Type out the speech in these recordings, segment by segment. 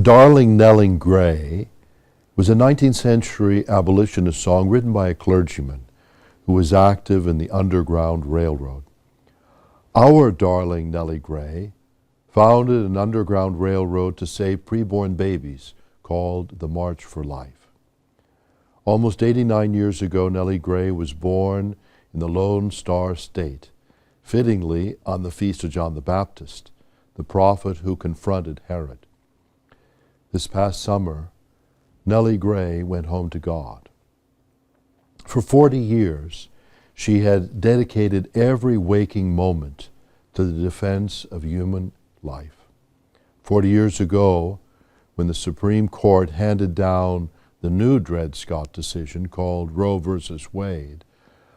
Darling Nellie Gray was a 19th century abolitionist song written by a clergyman who was active in the Underground Railroad. Our darling Nellie Gray founded an Underground Railroad to save preborn babies called the March for Life. Almost 89 years ago, Nellie Gray was born in the Lone Star State, fittingly on the feast of John the Baptist, the prophet who confronted Herod. This past summer, Nellie Gray went home to God. For 40 years, she had dedicated every waking moment to the defense of human life. 40 years ago, when the Supreme Court handed down the new Dred Scott decision called Roe versus Wade,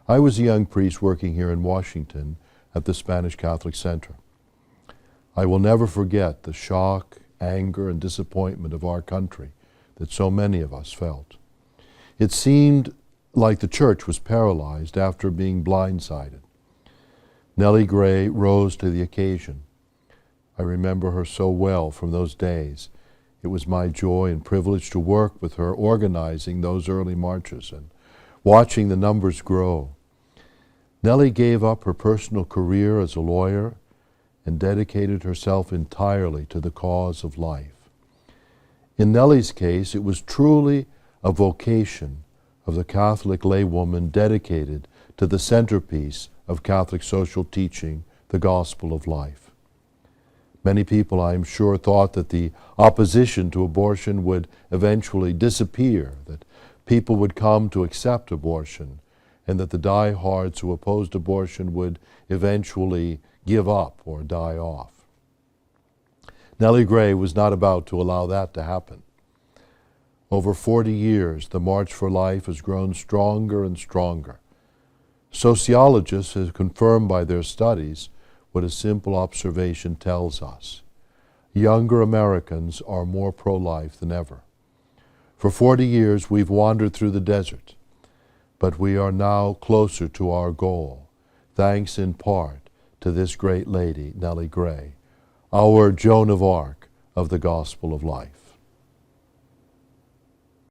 I was a young priest working here in Washington at the Spanish Catholic Center. I will never forget the shock, anger, and disappointment of our country that so many of us felt. It seemed like the church was paralyzed after being blindsided. Nellie Gray rose to the occasion. I remember her so well from those days. It was my joy and privilege to work with her organizing those early marches and watching the numbers grow. Nellie gave up her personal career as a lawyer and dedicated herself entirely to the cause of life. In Nellie's case, it was truly a vocation of the Catholic laywoman dedicated to the centerpiece of Catholic social teaching, the gospel of life. Many people, I am sure, thought that the opposition to abortion would eventually disappear, that people would come to accept abortion, and that the diehards who opposed abortion would eventually give up or die off. Nellie Gray was not about to allow that to happen. Over 40 years, the March for Life has grown stronger and stronger. Sociologists have confirmed by their studies what a simple observation tells us. Younger Americans are more pro-life than ever. For 40 years, we've wandered through the desert, but we are now closer to our goal, thanks in part to this great lady, Nellie Gray, our Joan of Arc of the gospel of life.